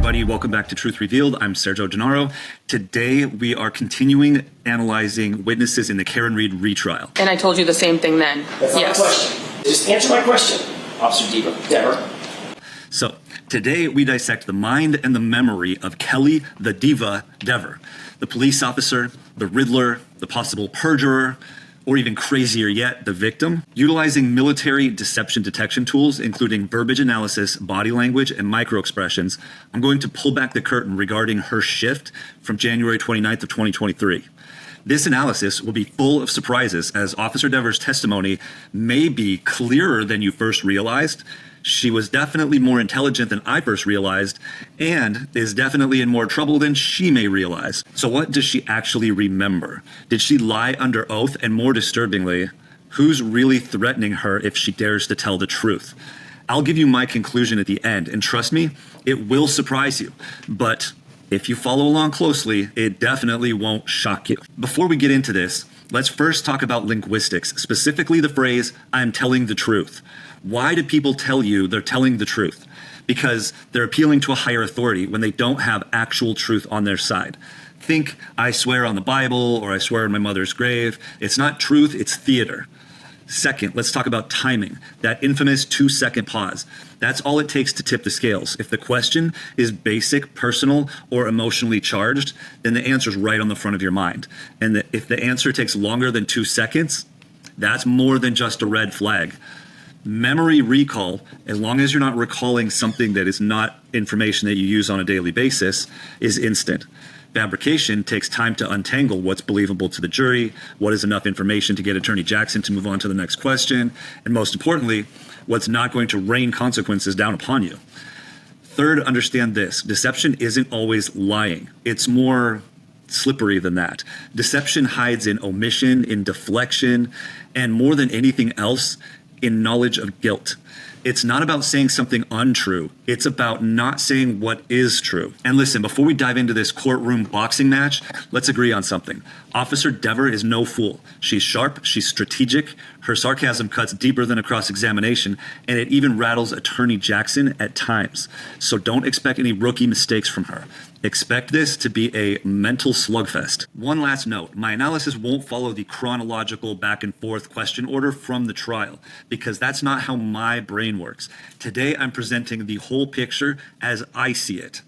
everybody. Welcome back to Truth Revealed. I'm Sergio Gennaro. Today, we are continuing analyzing witnesses in the Karen Read retrial. And I told you the same thing then. That's not yes. my question. Just answer my question, Officer Dever. So, today we dissect the mind and the memory of Kelly the Diva Dever, the police officer, the Riddler, the possible perjurer, or even crazier yet, the victim, utilizing military deception detection tools, including verbiage analysis, body language, and microexpressions. I'm going to pull back the curtain regarding her shift from January 29th of 2023. This analysis will be full of surprises, as Officer Dever's testimony may be clearer than you first realized. She was definitely more intelligent than I first realized, and is definitely in more trouble than she may realize. So what does she actually remember? Did she lie under oath? And more disturbingly, who's really threatening her if she dares to tell the truth? I'll give you my conclusion at the end, and trust me, it will surprise you. But if you follow along closely, it definitely won't shock you. Before we get into this, let's first talk about linguistics, specifically the phrase, "I'm telling the truth." Why do people tell you they're telling the truth? Because they're appealing to a higher authority when they don't have actual truth on their side. Think, "I swear on the Bible," or "I swear on my mother's grave." It's not truth, it's theater. Second, let's talk about timing, that infamous 2-second pause. That's all it takes to tip the scales. If the question is basic, personal, or emotionally charged, then the answer's right on the front of your mind. And if the answer takes longer than 2 seconds, that's more than just a red flag. Memory recall, as long as you're not recalling something that is not information that you use on a daily basis, is instant. Fabrication takes time to untangle what's believable to the jury, what is enough information to get Attorney Jackson to move on to the next question, and most importantly, what's not going to rain consequences down upon you. Third, understand this. Deception isn't always lying. It's more slippery than that. Deception hides in omission, in deflection, and more than anything else, in knowledge of guilt. It's not about saying something untrue. It's about not saying what is true. And listen, before we dive into this courtroom boxing match, let's agree on something. Officer Dever is no fool. She's sharp, she's strategic, her sarcasm cuts deeper than a cross-examination, and it even rattles Attorney Jackson at times. So don't expect any rookie mistakes from her. Expect this to be a mental slugfest. One last note, my analysis won't follow the chronological back and forth question order from the trial, because that's not how my brain works. Today, I'm presenting the whole picture as I see it.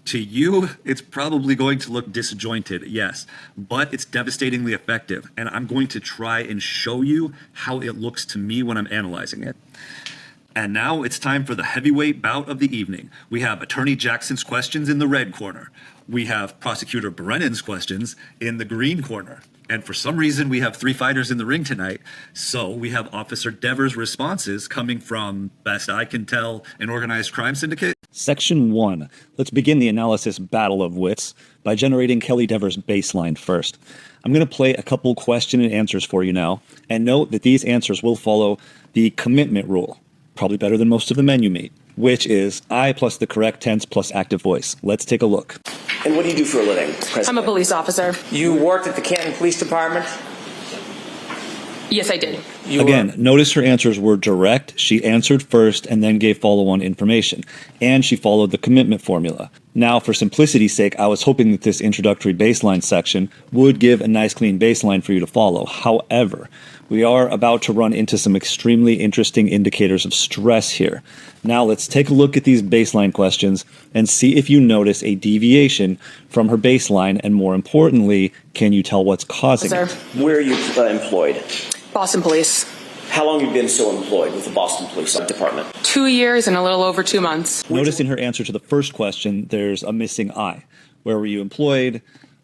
To you, it's probably going to look disjointed, yes, but it's devastatingly effective, and I'm going to try and show you how it looks to me when I'm analyzing it. And now it's time for the heavyweight bout of the evening. We have Attorney Jackson's questions in the red corner. We have Prosecutor Brennan's questions in the green corner. And for some reason, we have 3 fighters in the ring tonight. So we have Officer Dever's responses coming from, best I can tell, an organized crime syndicate. Section 1. Let's begin the analysis battle of wits by generating Kelly Dever's baseline first. I'm going to play a couple question and answers for you now, and note that these answers will follow the commitment rule. Probably better than most of the men you meet, which is I plus the correct tense plus active voice. Let's take a look. And what do you do for a living, President? I'm a police officer. You worked at the Canton Police Department? Yes, I did. Again, notice her answers were direct. She answered first and then gave follow-on information. And she followed the commitment formula. Now, for simplicity's sake, I was hoping that this introductory baseline section would give a nice clean baseline for you to follow. However, we are about to run into some extremely interesting indicators of stress here. Now let's take a look at these baseline questions and see if you notice a deviation from her baseline, and more importantly, can you tell what's causing it? Where are you employed? Boston Police. How long have you been so employed with the Boston Police Department? 2 years and a little over 2 months. Notice in her answer to the first question, there's a missing I. Where were you employed?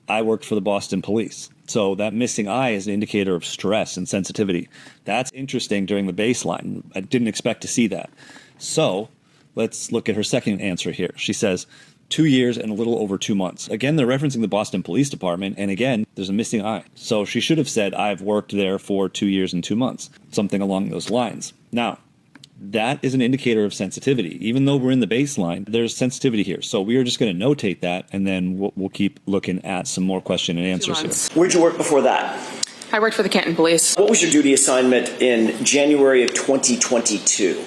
I worked for the Boston Police. So that missing I is an indicator of stress and sensitivity. That's interesting during the baseline. I didn't expect to see that. So let's look at her second answer here. She says 2 years and a little over 2 months. Again, they're referencing the Boston Police Department, and again, there's a missing I. So she should have said, I've worked there for 2 years and 2 months, something along those lines. Now, that is an indicator of sensitivity. Even though we're in the baseline, there's sensitivity here. So we are just going to notate that, and then we'll keep looking at some more question and answers here. Where'd you work before that? I worked for the Canton Police. What was your duty assignment in January of 2022?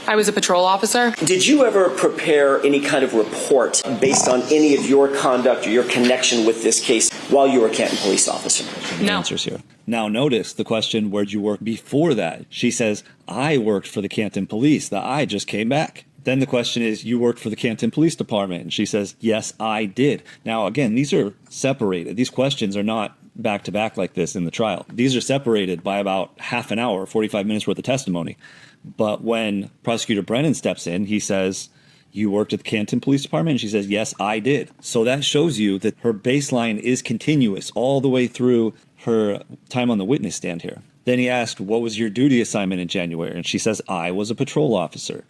I was a patrol officer. Did you ever prepare any kind of report based on any of your conduct or your connection with this case while you were a Canton police officer? No. Answers here. Now notice the question, where'd you work before that? She says, I worked for the Canton Police. The I just came back. Then the question is, you worked for the Canton Police Department. And she says, yes, I did. Now, again, these are separated. These questions are not back to back like this in the trial. These are separated by about half an hour, 45 minutes worth of testimony. But when Prosecutor Brennan steps in, he says, you worked at the Canton Police Department? And she says, yes, I did. So that shows you that her baseline is continuous all the way through her time on the witness stand here. Then he asked, what was your duty assignment in January? And she says, I was a patrol officer.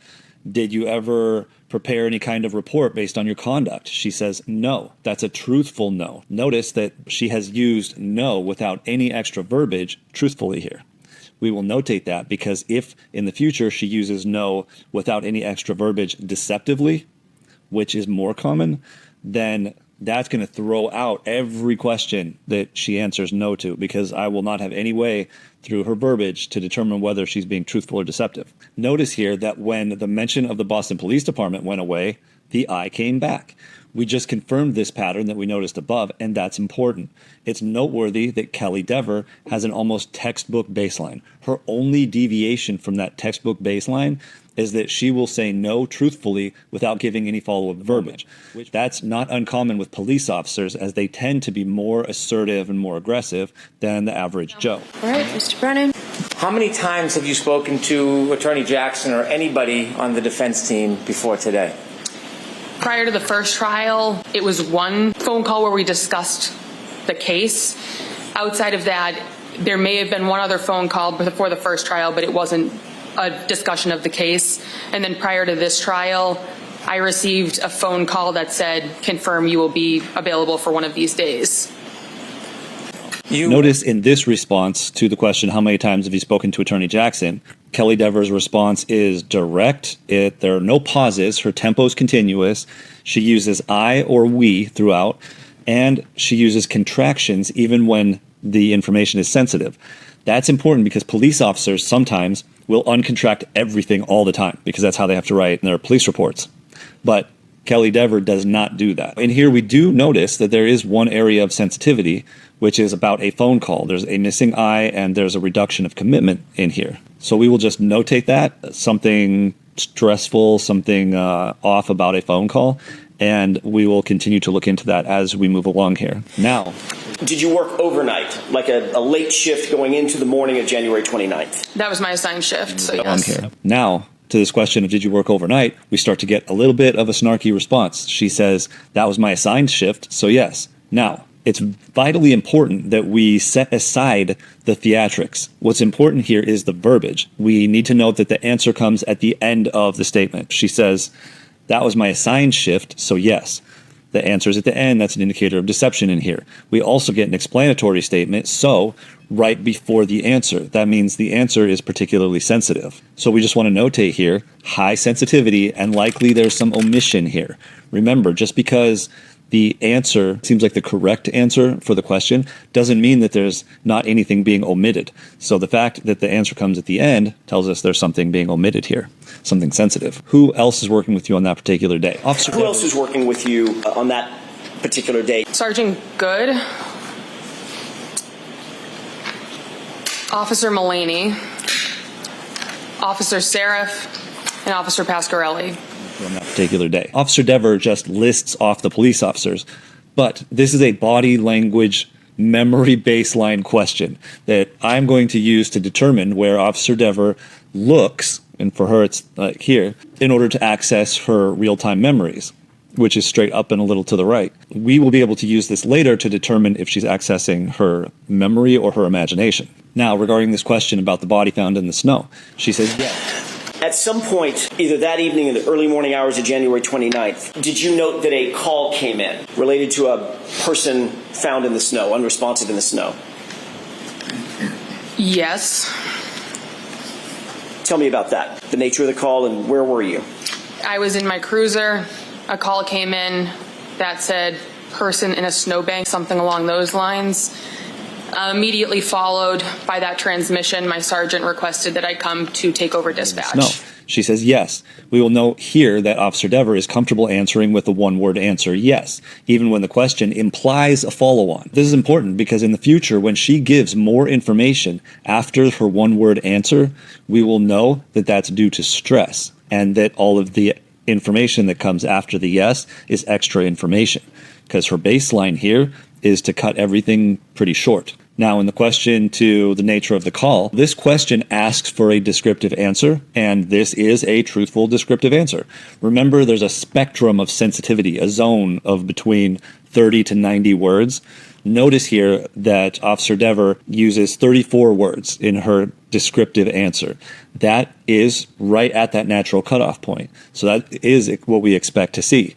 Did you ever prepare any kind of report based on your conduct? She says, no. That's a truthful no. Notice that she has used no without any extra verbiage truthfully here. We will notate that because if in the future she uses no without any extra verbiage deceptively, which is more common, then that's going to throw out every question that she answers no to, because I will not have any way through her verbiage to determine whether she's being truthful or deceptive. Notice here that when the mention of the Boston Police Department went away, the I came back. We just confirmed this pattern that we noticed above, and that's important. It's noteworthy that Kelly Dever has an almost textbook baseline. Her only deviation from that textbook baseline is that she will say no truthfully without giving any follow-up verbiage. That's not uncommon with police officers, as they tend to be more assertive and more aggressive than the average Joe. All right, Mr. Brennan. How many times have you spoken to Attorney Jackson or anybody on the defense team before today? Prior to the first trial, it was one phone call where we discussed the case. Outside of that, there may have been one other phone call before the first trial, but it wasn't a discussion of the case. And then prior to this trial, I received a phone call that said, confirm you will be available for one of these days. Notice in this response to the question, how many times have you spoken to Attorney Jackson? Kelly Dever's response is direct. There are no pauses. Her tempo is continuous. She uses I or we throughout, and she uses contractions even when the information is sensitive. That's important because police officers sometimes will uncontract everything all the time because that's how they have to write their police reports. But Kelly Dever does not do that. And here we do notice that there is one area of sensitivity, which is about a phone call. There's a missing I and there's a reduction of commitment in here. So we will just notate that, something stressful, something off about a phone call, and we will continue to look into that as we move along here. Now, Did you work overnight, like a late shift going into the morning of January 29th? That was my assigned shift, so on yes. here. Now, to this question of did you work overnight, we start to get a little bit of a snarky response. She says, that was my assigned shift, so yes. Now, it's vitally important that we set aside the theatrics. What's important here is the verbiage. We need to note that the answer comes at the end of the statement. She says, that was my assigned shift, so yes. The answer is at the end. That's an indicator of deception in here. We also get an explanatory statement, so, right before the answer. That means the answer is particularly sensitive. So we just want to notate here, high sensitivity, and likely there's some omission here. Remember, just because the answer seems like the correct answer for the question doesn't mean that there's not anything being omitted. So the fact that the answer comes at the end tells us there's something being omitted here, something sensitive. Who else is working with you on that particular day? Officer Who else is working with you on that particular day? Sergeant Good, Officer Mullaney, Officer Seraph, and Officer Pasquarelli. On that particular day. Officer Dever just lists off the police officers, but this is a body language memory baseline question that I'm going to use to determine where Officer Dever looks, and for her it's like here, in order to access her real-time memories, which is straight up and a little to the right. We will be able to use this later to determine if she's accessing her memory or her imagination. Now, regarding this question about the body found in the snow, she says yes. At some point, either that evening in the early morning hours of January 29th, did you note that a call came in related to a person found in the snow, unresponsive in the snow? Yes. Tell me about that, the nature of the call, and where were you? I was in my cruiser. A call came in that said person in a snowbank, something along those lines. Immediately followed by that transmission, my sergeant requested that I come to take over dispatch. No. She says yes. We will note here that Officer Dever is comfortable answering with a one-word answer, yes, even when the question implies a follow-on. This is important because in the future, when she gives more information after her one-word answer, we will know that that's due to stress and that all of the information that comes after the yes is extra information because her baseline here is to cut everything pretty short. Now, in the question to the nature of the call, this question asks for a descriptive answer, and this is a truthful descriptive answer. Remember, there's a spectrum of sensitivity, a zone of between 30 to 90 words. Notice here that Officer Dever uses 34 words in her descriptive answer. That is right at that natural cutoff point. So that is what we expect to see.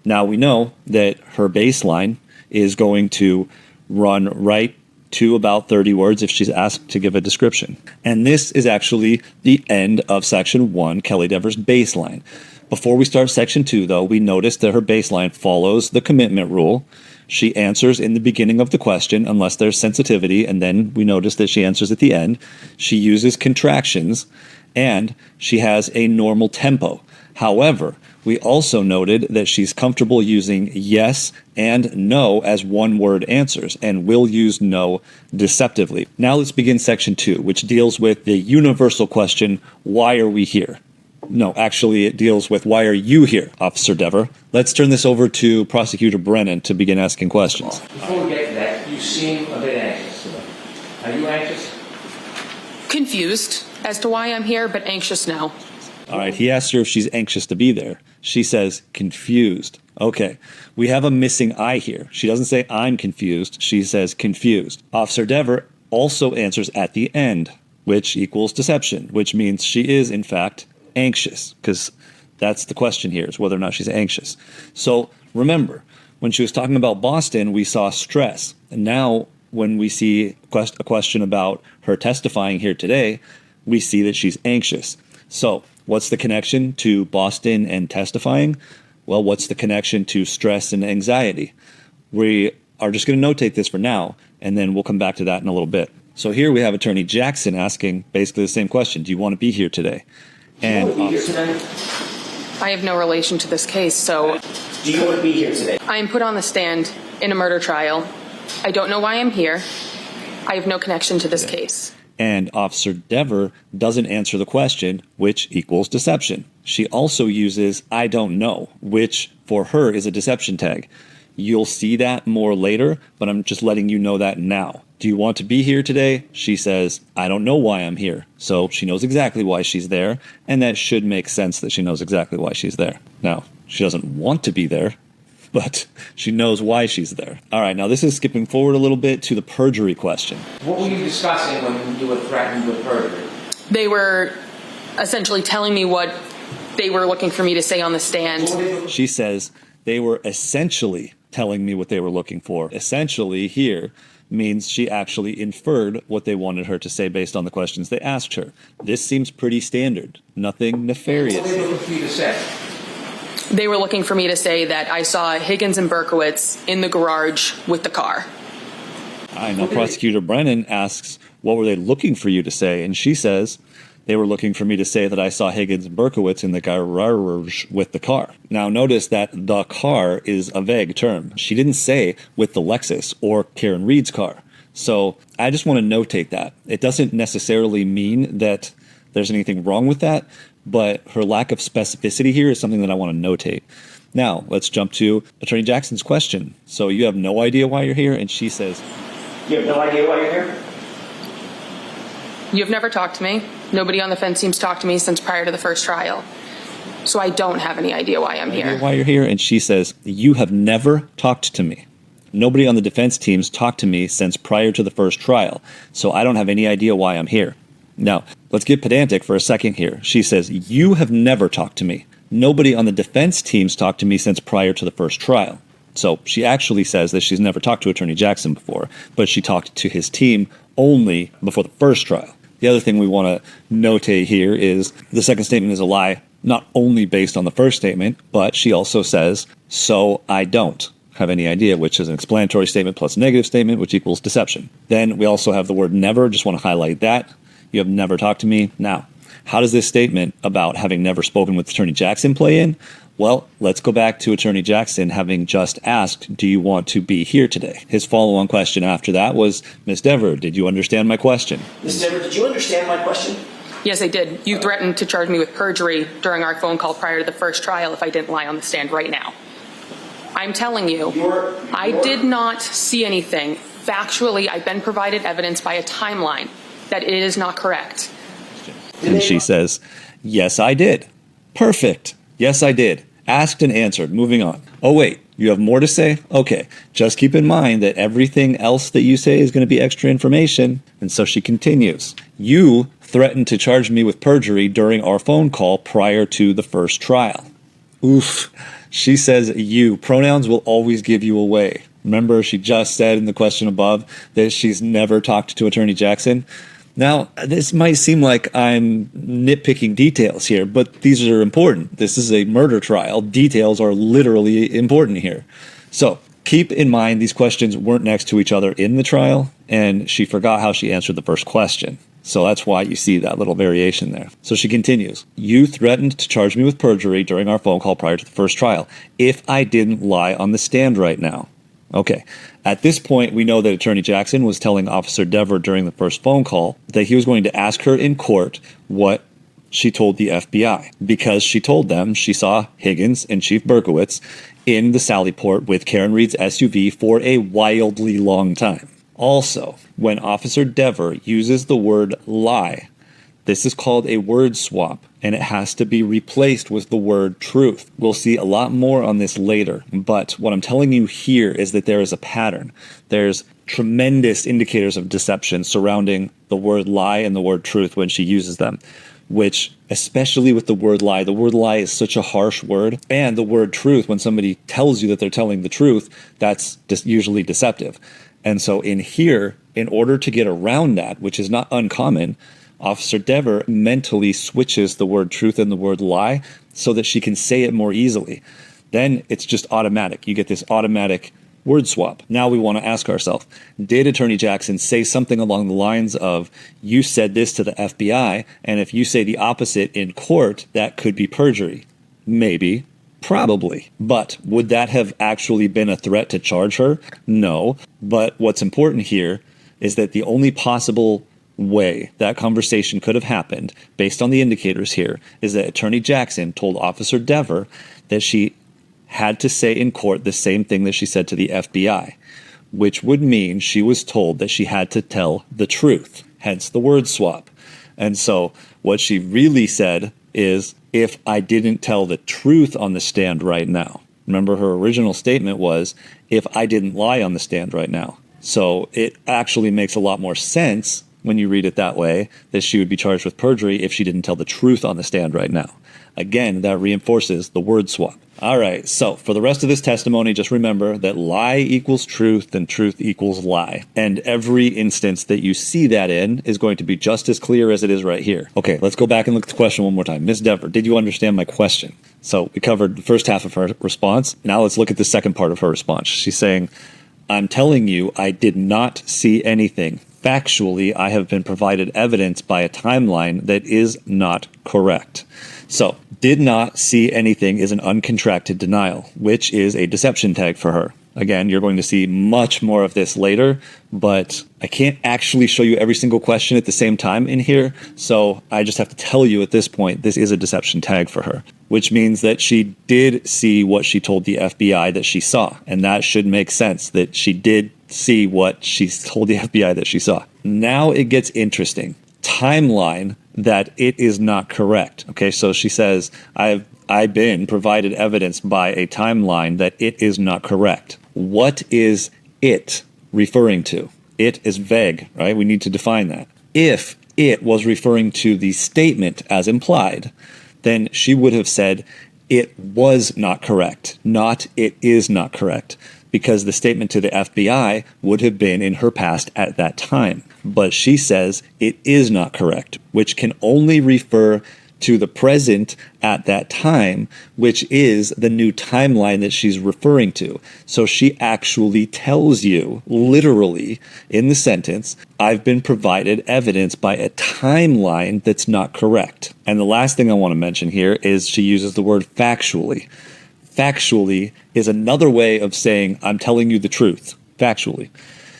Now, we know that her baseline is going to run right to about 30 words if she's asked to give a description. And this is actually the end of Section 1, Kelly Dever's baseline. Before we start Section 2, though, we notice that her baseline follows the commitment rule. She answers in the beginning of the question unless there's sensitivity, and then we notice that she answers at the end. She uses contractions, and she has a normal tempo. However, we also noted that she's comfortable using yes and no as one-word answers and will use no deceptively. Now let's begin Section 2, which deals with the universal question, why are we here? No, actually it deals with why are you here, Officer Dever? Let's turn this over to Prosecutor Brennan to begin asking questions. Before we get to that, you seem a bit anxious. Are you anxious? Confused as to why I'm here, but anxious now. All right, he asked her if she's anxious to be there. She says, confused. Okay, we have a missing I here. She doesn't say I'm confused. She says confused. Officer Dever also answers at the end, which equals deception, which means she is, in fact, anxious, because that's the question here, is whether or not she's anxious. So remember, when she was talking about Boston, we saw stress. And now when we see a question about her testifying here today, we see that she's anxious. So what's the connection to Boston and testifying? Well, what's the connection to stress and anxiety? We are just going to notate this for now, and then we'll come back to that in a little bit. So here we have Attorney Jackson asking basically the same question. Do you want to be here today? And I have no relation to this case, so Do you want to be here today? I am put on the stand in a murder trial. I don't know why I'm here. I have no connection to this case. And Officer Dever doesn't answer the question, which equals deception. She also uses I don't know, which for her is a deception tag. You'll see that more later, but I'm just letting you know that now. Do you want to be here today? She says, I don't know why I'm here. So she knows exactly why she's there, and that should make sense that she knows exactly why she's there. Now, she doesn't want to be there, but she knows why she's there. All right, now this is skipping forward a little bit to the perjury question. What were you discussing when you were threatened with perjury? They were essentially telling me what they were looking for me to say on the stand. She says they were essentially telling me what they were looking for. Essentially here means she actually inferred what they wanted her to say based on the questions they asked her. This seems pretty standard. Nothing nefarious. What were they looking for you to say? They were looking for me to say that I saw Higgins and Berkowitz in the garage with the car. I know Prosecutor Brennan asks, what were they looking for you to say? And she says, they were looking for me to say that I saw Higgins and Berkowitz in the garage with the car. Now notice that the car is a vague term. She didn't say with the Lexus or Karen Reed's car. So I just want to notate that. It doesn't necessarily mean that there's anything wrong with that, but her lack of specificity here is something that I want to notate. Now, let's jump to Attorney Jackson's question. So you have no idea why you're here, and she says, You have no idea why you're here? You've never talked to me. Nobody on the fence team's talked to me since prior to the first trial. So I don't have any idea why I'm here. why you're here? And she says, you have never talked to me. Nobody on the defense team's talked to me since prior to the first trial, so I don't have any idea why I'm here. Now, let's get pedantic for a second here. She says, you have never talked to me. Nobody on the defense team's talked to me since prior to the first trial. So she actually says that she's never talked to Attorney Jackson before, but she talked to his team only before the first trial. The other thing we want to notate here is the second statement is a lie, not only based on the first statement, but she also says, so I don't have any idea, which is an explanatory statement plus a negative statement, which equals deception. Then we also have the word never. Just want to highlight that. You have never talked to me. Now, How does this statement about having never spoken with Attorney Jackson play in? Well, let's go back to Attorney Jackson having just asked, do you want to be here today? His follow-on question after that was, Ms. Dever, did you understand my question? Ms. Dever, did you understand my question? Yes, I did. You threatened to charge me with perjury during our phone call prior to the first trial if I didn't lie on the stand right now. I'm telling you, I did not see anything. Factually, I've been provided evidence by a timeline that it is not correct. And she says, yes, I did. Perfect. Yes, I did. Asked and answered. Moving on. Oh, wait, you have more to say? Okay. Just keep in mind that everything else that you say is going to be extra information. And so she continues. You threatened to charge me with perjury during our phone call prior to the first trial. Oof. She says you. Pronouns will always give you away. Remember, she just said in the question above that she's never talked to Attorney Jackson. Now, this might seem like I'm nitpicking details here, but these are important. This is a murder trial. Details are literally important here. So keep in mind these questions weren't next to each other in the trial, and she forgot how she answered the first question. So that's why you see that little variation there. So she continues, you threatened to charge me with perjury during our phone call prior to the first trial if I didn't lie on the stand right now. Okay. At this point, we know that Attorney Jackson was telling Officer Dever during the first phone call that he was going to ask her in court what she told the FBI, because she told them she saw Higgins and Chief Berkowitz in the Sallyport with Karen Reed's SUV for a wildly long time. Also, when Officer Dever uses the word lie, this is called a word swap, and it has to be replaced with the word truth. We'll see a lot more on this later, but what I'm telling you here is that there is a pattern. There's tremendous indicators of deception surrounding the word lie and the word truth when she uses them, which, especially with the word lie is such a harsh word, and the word truth, when somebody tells you that they're telling the truth, that's just usually deceptive. And so in here, in order to get around that, which is not uncommon, Officer Dever mentally switches the word truth and the word lie so that she can say it more easily. Then it's just automatic. You get this automatic word swap. Now we want to ask ourselves, did Attorney Jackson say something along the lines of, you said this to the FBI, and if you say the opposite in court, that could be perjury? Maybe. Probably. But would that have actually been a threat to charge her? No. But what's important here is that the only possible way that conversation could have happened, based on the indicators here, is that Attorney Jackson told Officer Dever that she had to say in court the same thing that she said to the FBI, which would mean she was told that she had to tell the truth, hence the word swap. And so what she really said is, if I didn't tell the truth on the stand right now. Remember, her original statement was, if I didn't lie on the stand right now. So it actually makes a lot more sense when you read it that way, that she would be charged with perjury if she didn't tell the truth on the stand right now. Again, that reinforces the word swap. All right, so for the rest of this testimony, just remember that lie equals truth and truth equals lie. And every instance that you see that in is going to be just as clear as it is right here. Okay, let's go back and look at the question one more time. Ms. Dever, did you understand my question? So we covered the first half of her response. Now let's look at the second part of her response. She's saying, I'm telling you, I did not see anything. Factually, I have been provided evidence by a timeline that is not correct. So, did not see anything is an uncontracted denial, which is a deception tag for her. Again, you're going to see much more of this later, but I can't actually show you every single question at the same time in here, so I just have to tell you at this point, this is a deception tag for her, which means that she did see what she told the FBI that she saw, and that should make sense, that she did see what she told the FBI that she saw. Now it gets interesting. Timeline that it is not correct. Okay, so she says, I've been provided evidence by a timeline that it is not correct. What is it referring to? It is vague, right? We need to define that. If it was referring to the statement as implied, then she would have said it was not correct, not it is not correct, because the statement to the FBI would have been in her past at that time. But she says it is not correct, which can only refer to the present at that time, which is the new timeline that she's referring to. So she actually tells you, literally, in the sentence, I've been provided evidence by a timeline that's not correct. And the last thing I want to mention here is she uses the word factually. Factually is another way of saying, I'm telling you the truth, factually.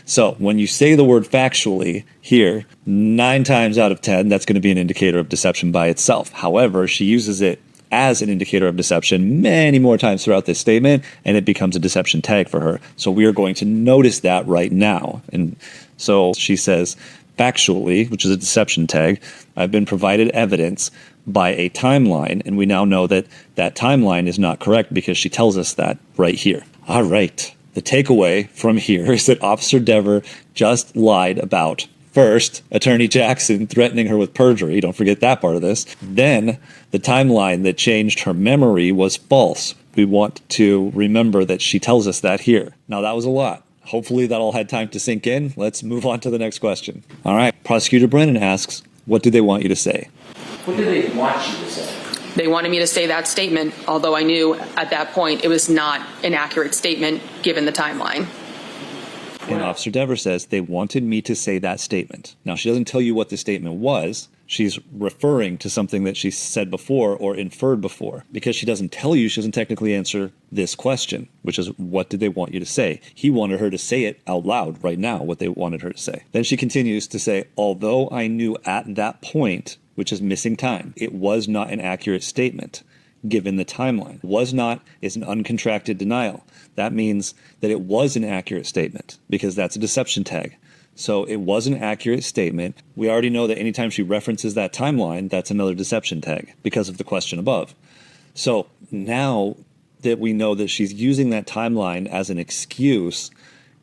So when you say the word factually here, 9 times out of 10, that's going to be an indicator of deception by itself. However, she uses it as an indicator of deception many more times throughout this statement, and it becomes a deception tag for her. So we are going to notice that right now. And so she says, factually, which is a deception tag, I've been provided evidence by a timeline, and we now know that that timeline is not correct because she tells us that right here. All right. The takeaway from here is that Officer Dever just lied about, first, Attorney Jackson threatening her with perjury. Don't forget that part of this. Then, the timeline that changed her memory was false. We want to remember that she tells us that here. Now, that was a lot. Hopefully that all had time to sink in. Let's move on to the next question. All right. Prosecutor Brennan asks, what do they want you to say? What do they want you to say? They wanted me to say that statement, although I knew at that point it was not an accurate statement given the timeline. And Officer Dever says they wanted me to say that statement. Now, she doesn't tell you what the statement was. She's referring to something that she said before or inferred before. Because she doesn't tell you, she doesn't technically answer this question, which is, what did they want you to say? He wanted her to say it out loud right now, what they wanted her to say. Then she continues to say, although I knew at that point, which is missing time, it was not an accurate statement given the timeline. Was not is an uncontracted denial. That means that it was an accurate statement because that's a deception tag. So it was an accurate statement. We already know that anytime she references that timeline, that's another deception tag because of the question above. So now that we know that she's using that timeline as an excuse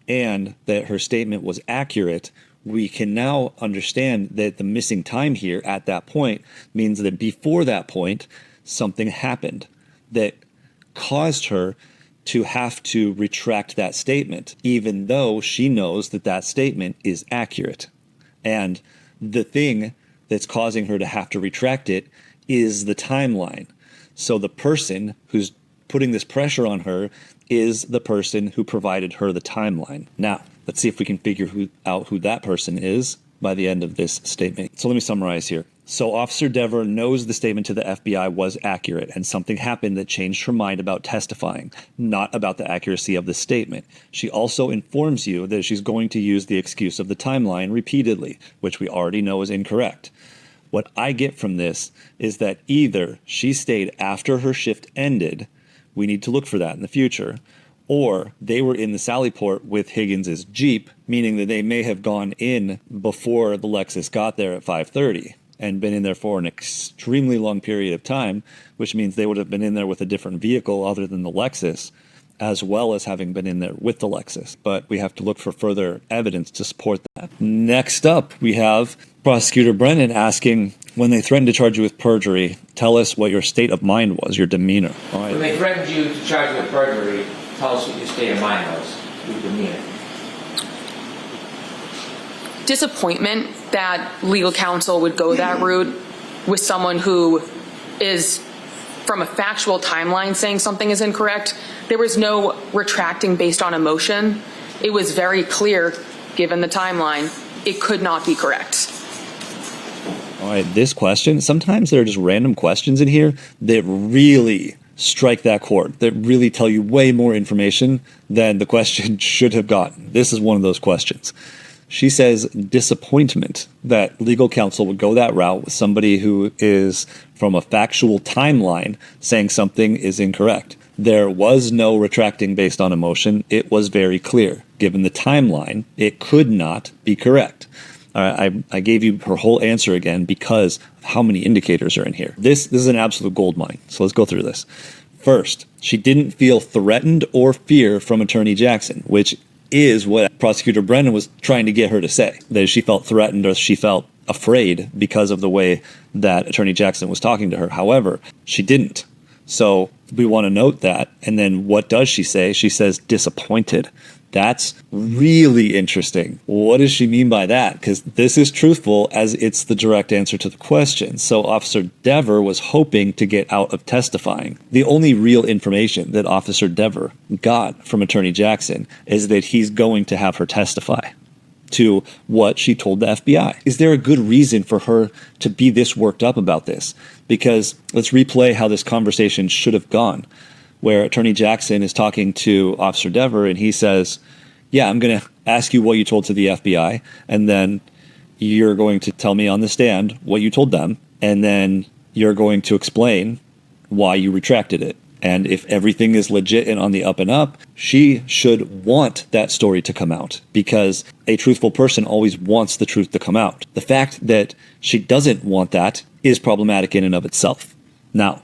and that her statement was accurate, we can now understand that the missing time here at that point means that before that point, something happened that caused her to have to retract that statement, even though she knows that that statement is accurate. And the thing that's causing her to have to retract it is the timeline. So the person who's putting this pressure on her is the person who provided her the timeline. Now, let's see if we can figure out who that person is by the end of this statement. So let me summarize here. So Officer Dever knows the statement to the FBI was accurate and something happened that changed her mind about testifying, not about the accuracy of the statement. She also informs you that she's going to use the excuse of the timeline repeatedly, which we already know is incorrect. What I get from this is that either she stayed after her shift ended, we need to look for that in the future, or they were in the Sallyport with Higgins's Jeep, meaning that they may have gone in before the Lexus got there at 5:30 and been in there for an extremely long period of time, which means they would have been in there with a different vehicle other than the Lexus, as well as having been in there with the Lexus. But we have to look for further evidence to support that. Next up, we have Prosecutor Brennan asking, when they threatened to charge you with perjury, tell us what your state of mind was, your demeanor. All right. When they threatened you to charge you with perjury, tell us what your state of mind was, your demeanor. Disappointment that legal counsel would go that route with someone who is, from a factual timeline, saying something is incorrect. There was no retracting based on emotion. It was very clear, given the timeline, it could not be correct. All right, this question, sometimes there are just random questions in here that really strike that chord, that really tell you way more information than the question should have gotten. This is one of those questions. She says disappointment that legal counsel would go that route with somebody who is from a factual timeline saying something is incorrect. There was no retracting based on emotion. It was very clear. Given the timeline, it could not be correct. I gave you her whole answer again because of how many indicators are in here. This is an absolute gold mine. So let's go through this. First, she didn't feel threatened or fear from Attorney Jackson, which is what Prosecutor Brennan was trying to get her to say, that she felt threatened or she felt afraid because of the way that Attorney Jackson was talking to her. However, she didn't. So we want to note that. And then what does she say? She says disappointed That's really interesting. What does she mean by that? Because this is truthful as it's the direct answer to the question. So Officer Dever was hoping to get out of testifying. The only real information that Officer Dever got from Attorney Jackson is that he's going to have her testify to what she told the FBI. Is there a good reason for her to be this worked up about this? Because let's replay how this conversation should have gone, where Attorney Jackson is talking to Officer Dever and he says, yeah, I'm going to ask you what you told to the FBI, and then you're going to tell me on the stand what you told them, and then you're going to explain why you retracted it. And if everything is legit and on the up and up, she should want that story to come out, because a truthful person always wants the truth to come out. The fact that she doesn't want that is problematic in and of itself. Now,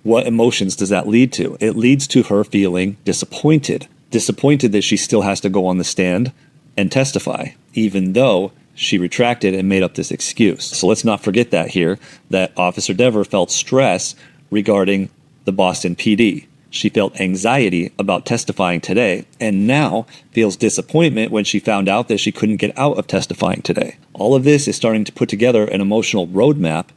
what emotions does that lead to? It leads to her feeling disappointed that she still has to go on the stand and testify, even though she retracted and made up this excuse. So let's not forget that here, that Officer Dever felt stress regarding the Boston PD. She felt anxiety about testifying today, and now feels disappointment when she found out that she couldn't get out of testifying today. All of this is starting to put together an emotional roadmap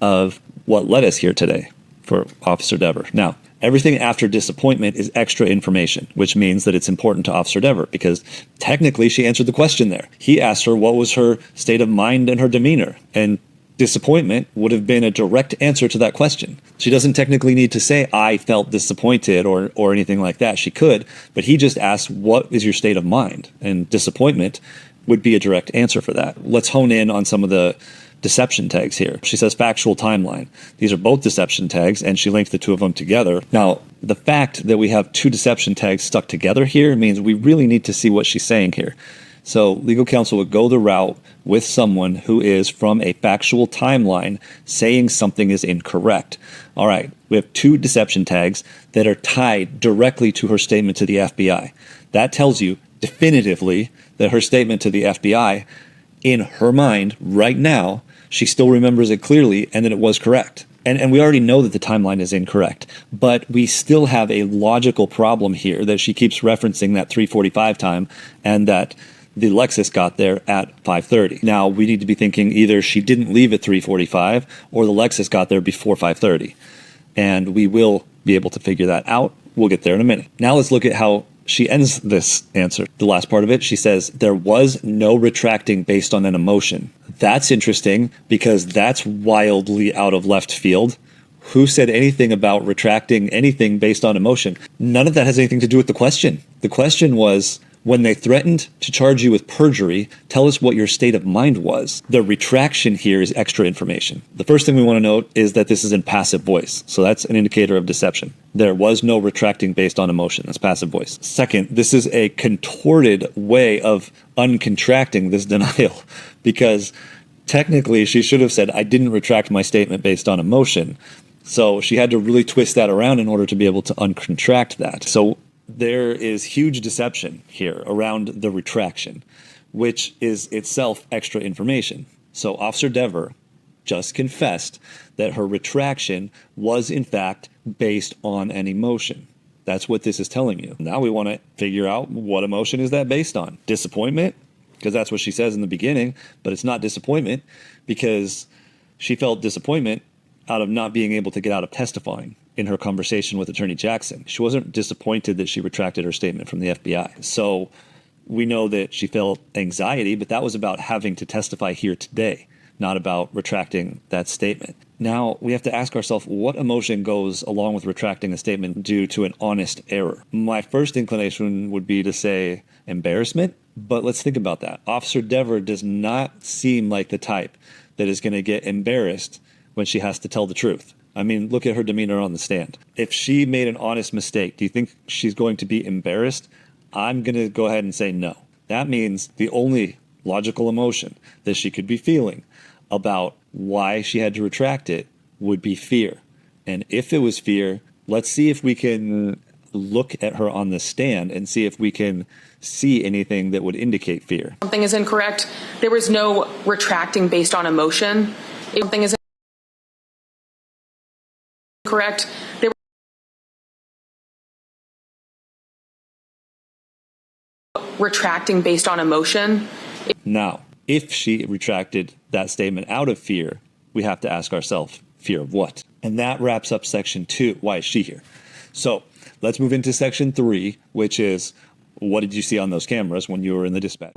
of what led us here today for Officer Dever. Now, everything after disappointment is extra information, which means that it's important to Officer Dever, because technically she answered the question there. He asked her what was her state of mind and her demeanor, and disappointment would have been a direct answer to that question. She doesn't technically need to say, I felt disappointed or anything like that. She could, but he just asked, what is your state of mind? And disappointment would be a direct answer for that. Let's hone in on some of the deception tags here. She says factual timeline. These are both deception tags, and she linked the two of them together. Now, the fact that we have two deception tags stuck together here means we really need to see what she's saying here. So legal counsel would go the route with someone who is from a factual timeline saying something is incorrect. All right, we have two deception tags that are tied directly to her statement to the FBI. That tells you definitively that her statement to the FBI, in her mind right now, she still remembers it clearly and that it was correct. And we already know that the timeline is incorrect, but we still have a logical problem here that she keeps referencing that 3:45 time and that the Lexus got there at 5:30. Now, we need to be thinking either she didn't leave at 3:45 or the Lexus got there before 5:30. And we will be able to figure that out. We'll get there in a minute. Now let's look at how she ends this answer. The last part of it, she says, there was no retracting based on an emotion. That's interesting because that's wildly out of left field. Who said anything about retracting anything based on emotion? None of that has anything to do with the question. The question was, when they threatened to charge you with perjury, tell us what your state of mind was. The retraction here is extra information. The first thing we want to note is that this is in passive voice. So that's an indicator of deception. There was no retracting based on emotion. That's passive voice. Second, this is a contorted way of uncontracting this denial, because technically she should have said, I didn't retract my statement based on emotion. So she had to really twist that around in order to be able to uncontract that. So there is huge deception here around the retraction, which is itself extra information. So Officer Dever just confessed that her retraction was in fact based on an emotion. That's what this is telling you. Now we want to figure out, what emotion is that based on? Disappointment? Because that's what she says in the beginning, but it's not disappointment, because she felt disappointment out of not being able to get out of testifying in her conversation with Attorney Jackson. She wasn't disappointed that she retracted her statement from the FBI. So we know that she felt anxiety, but that was about having to testify here today, not about retracting that statement. Now we have to ask ourselves, what emotion goes along with retracting a statement due to an honest error? My first inclination would be to say embarrassment, but let's think about that. Officer Dever does not seem like the type that is going to get embarrassed when she has to tell the truth. I mean, look at her demeanor on the stand. If she made an honest mistake, do you think she's going to be embarrassed? I'm going to go ahead and say no. That means the only logical emotion that she could be feeling about why she had to retract it would be fear. And if it was fear, let's see if we can look at her on the stand and see if we can see anything that would indicate fear. Something is incorrect. There was no retracting based on emotion. If something is correct. There retracting based on emotion. Now, if she retracted that statement out of fear, we have to ask ourselves, fear of what? And that wraps up section 2. Why is she here? So let's move into section 3, which is, what did you see on those cameras when you were in the dispatch?